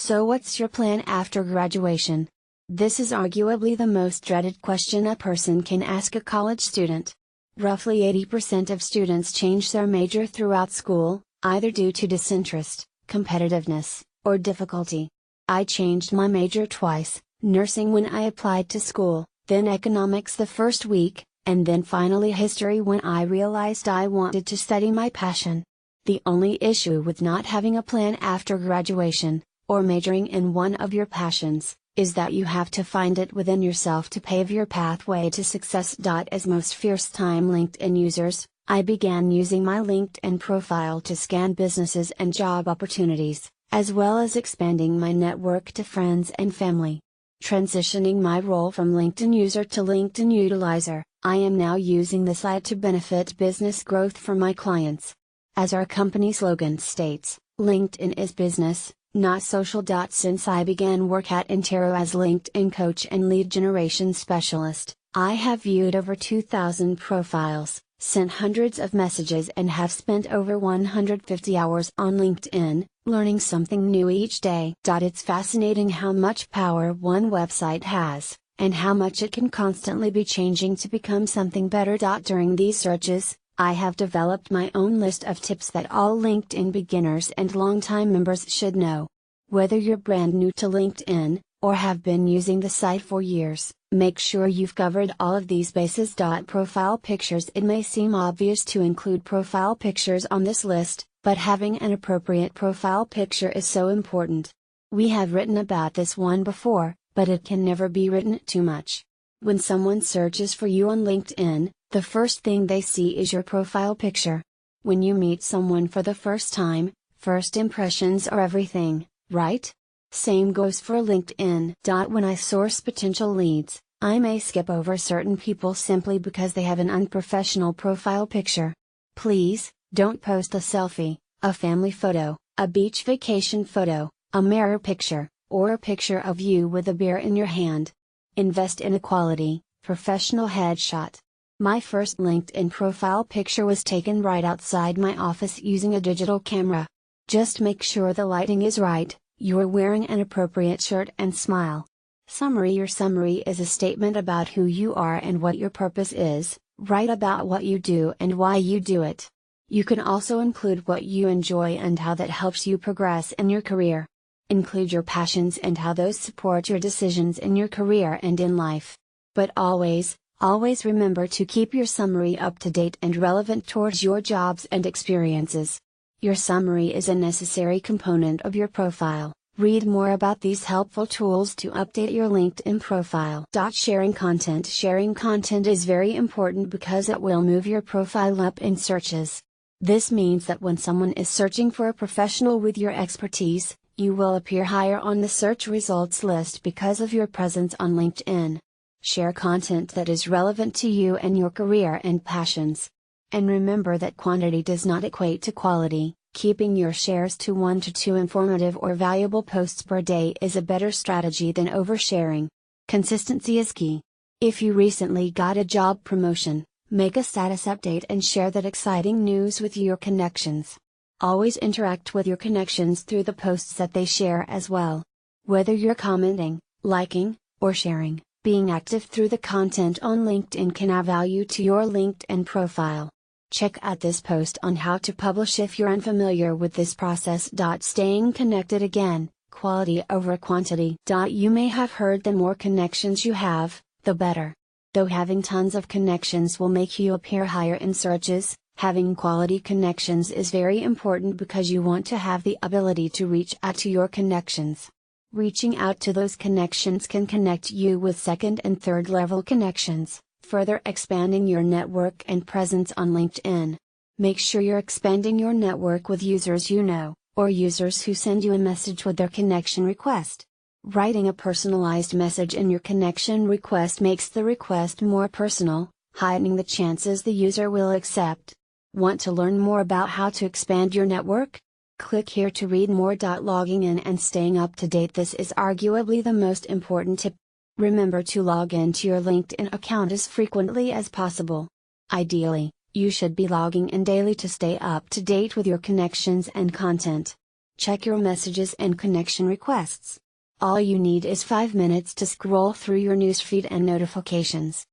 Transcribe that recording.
So what's your plan after graduation? This is arguably the most dreaded question a person can ask a college student. Roughly 80% of students change their major throughout school, either due to disinterest, competitiveness, or difficulty. I changed my major twice, nursing when I applied to school, then economics the first week, and then finally history when I realized I wanted to study my passion. The only issue with not having a plan after graduation, or majoring in one of your passions, is that you have to find it within yourself to pave your pathway to success. As most first-time LinkedIn users, I began using my LinkedIn profile to scan businesses and job opportunities, as well as expanding my network to friends and family. Transitioning my role from LinkedIn user to LinkedIn utilizer, I am now using the site to benefit business growth for my clients. As our company slogan states, LinkedIn is business, not social. Since I began work at Intero as LinkedIn coach and lead generation specialist, I have viewed over 2,000 profiles, sent hundreds of messages, and have spent over 150 hours on LinkedIn, learning something new each day. It's fascinating how much power one website has, and how much it can constantly be changing to become something better. During these searches, I have developed my own list of tips that all LinkedIn beginners and longtime members should know. Whether you're brand new to LinkedIn, or have been using the site for years, make sure you've covered all of these bases. Profile pictures. It may seem obvious to include profile pictures on this list, but having an appropriate profile picture is so important. We have written about this one before, but it can never be written too much. When someone searches for you on LinkedIn, the first thing they see is your profile picture. When you meet someone for the first time, first impressions are everything, right? Same goes for LinkedIn. When I source potential leads, I may skip over certain people simply because they have an unprofessional profile picture. Please, don't post a selfie, a family photo, a beach vacation photo, a mirror picture, or a picture of you with a beer in your hand. Invest in a quality, professional headshot. My first LinkedIn profile picture was taken right outside my office using a digital camera. Just make sure the lighting is right, you're wearing an appropriate shirt, and smile. Summary. Your summary is a statement about who you are and what your purpose is. Write about what you do and why you do it. You can also include what you enjoy and how that helps you progress in your career. Include your passions and how those support your decisions in your career and in life. But always remember to keep your summary up to date and relevant towards your jobs and experiences. Your summary is a necessary component of your profile. Read more about these helpful tools to update your LinkedIn profile. Sharing content. Sharing content is very important because it will move your profile up in searches. This means that when someone is searching for a professional with your expertise, you will appear higher on the search results list because of your presence on LinkedIn. Share content that is relevant to you and your career and passions. And remember that quantity does not equate to quality. Keeping your shares to 1 to 2 informative or valuable posts per day is a better strategy than oversharing. Consistency is key. If you recently got a job promotion, make a status update and share that exciting news with your connections. Always interact with your connections through the posts that they share as well. Whether you're commenting, liking, or sharing, being active through the content on LinkedIn can add value to your LinkedIn profile. Check out this post on how to publish if you're unfamiliar with this process. Staying connected. Again, quality over quantity. You may have heard the more connections you have, the better. Though having tons of connections will make you appear higher in searches, having quality connections is very important because you want to have the ability to reach out to your connections. Reaching out to those connections can connect you with second and third level connections, further expanding your network and presence on LinkedIn. Make sure you're expanding your network with users you know, or users who send you a message with their connection request. Writing a personalized message in your connection request makes the request more personal, heightening the chances the user will accept. Want to learn more about how to expand your network? Click here to read more. Logging in and staying up to date. This is arguably the most important tip. Remember to log into your LinkedIn account as frequently as possible. Ideally, you should be logging in daily to stay up to date with your connections and content. Check your messages and connection requests. All you need is 5 minutes to scroll through your newsfeed and notifications.